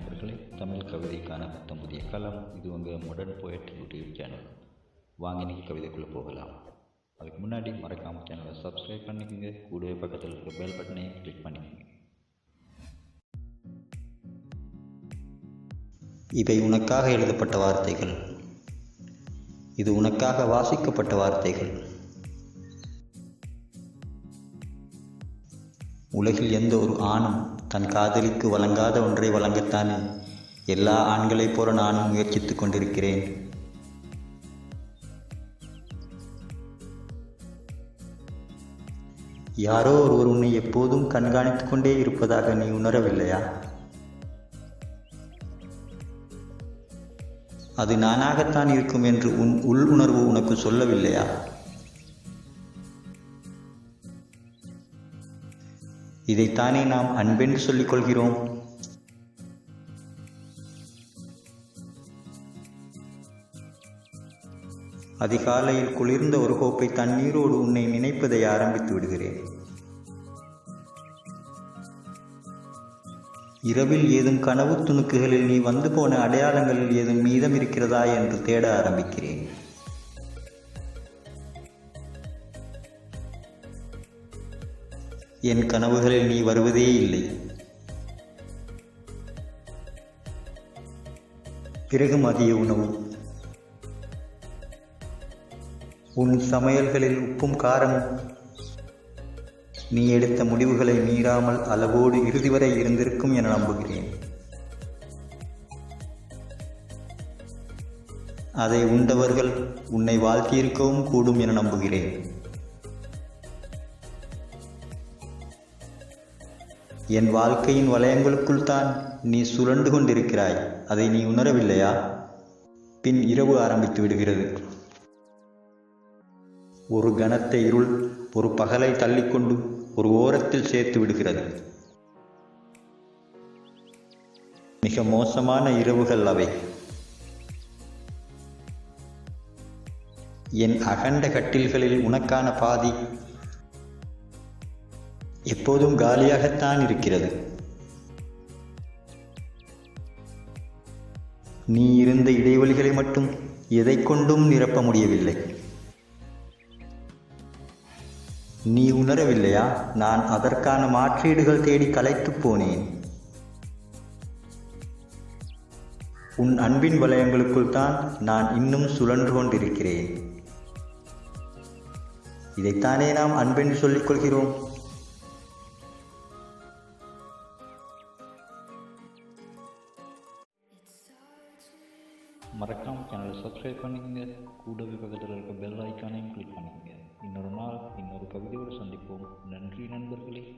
நண்பர்களே, தமிழ் கவிதைக்கான புத்தம் புதிய களம். இது உங்கள் மாடர்ன் போயட் யூடியூப் சேனல். வாங்க இன்னைக்கு கவிதைக்குள்ளே போகலாம். அதுக்கு முன்னாடி மறக்காமல் சேனலை சப்ஸ்கிரைப் பண்ணிக்கோங்க. கூடவே பக்கத்தில் இருக்கிற பெல் பட்டனையும் கிளிக் பண்ணிக்கோங்க. இவை உனக்காக எழுதப்பட்ட வார்த்தைகள். இது உனக்காக வாசிக்கப்பட்ட வார்த்தைகள். உலகில் எந்த ஒரு ஆணும் தன் காதலிக்கு வழங்காத ஒன்றை வழங்கத்தானே எல்லா ஆண்களைப் போல நானும் முயற்சித்துக் கொண்டிருக்கிறேன். யாரோ ஒருவர் உன்னை எப்போதும் கண்காணித்துக் கொண்டே இருப்பதாக நீ உணரவில்லையா? அது நானாகத்தான் இருக்கும் என்று உன் உள்ளுணர்வு உனக்கு சொல்லவில்லையா? இதைத்தானே நாம் அன்பென்று சொல்லிக் கொள்கிறோம். அதிகாலையில் குளிர்ந்த ஒரு கோப்பை தண்ணீரோடு உன்னை நினைப்பதை ஆரம்பித்து விடுகிறேன். இரவில் ஏதும் கனவு துணுக்குகளில் நீ வந்து போன அடையாளங்களில் ஏதும் மீதம் இருக்கிறதா என்று தேட ஆரம்பிக்கிறேன். என் கனவுகளில் நீ வருவதே இல்லை. பிறகு மதிய உணவு. உன் சமையல்களில் உப்பும் காரமும் நீ எடுத்த முடிவுகளை மீறாமல் அளவோடு இறுதி வரை இருந்திருக்கும் என நம்புகிறேன். அதை உண்டவர்கள் உன்னை வாழ்த்தியிருக்கவும் கூடும் என நம்புகிறேன். என் வாழ்க்கையின் வளையங்களுக்குள் தான் நீ சுழன்று கொண்டிருக்கிறாய். அதை நீ உணரவில்லையா? பின் இரவு ஆரம்பித்து விடுகிறது. ஒரு கணத்தை இருள் ஒரு பகலை தள்ளிக்கொண்டு ஒரு ஓரத்தில் சேர்த்து விடுகிறது. மிக மோசமான இரவுகள் அவை. என் அகண்ட கட்டில்களில் உனக்கான பாதி எப்போதும் காலியாகத்தான் இருக்கிறது. நீ இருந்த இடைவெளிகளை மட்டும் எதை கொண்டும் நிரப்ப முடியவில்லை. நீ உணரவில்லையா? நான் அதற்கான மாற்றீடுகள் தேடி களைத்துப் போனேன். உன் அன்பின் வளையங்களுக்குள் தான் நான் இன்னும் சுழன்று கொண்டிருக்கிறேன். இதைத்தானே நாம் அன்பென்று சொல்லிக் கொள்கிறோம். மறக்காமல் சேனலை சப்ஸ்கிரைப் பண்ணிக்கோங்க. கூடவே பக்கத்தில் இருக்க பெல் ஐக்கானையும் கிளிக் பண்ணிக்கோங்க. இன்னொரு நாள் இன்னொரு கவிதையோடு சந்திப்போம். நன்றி நண்பர்களே.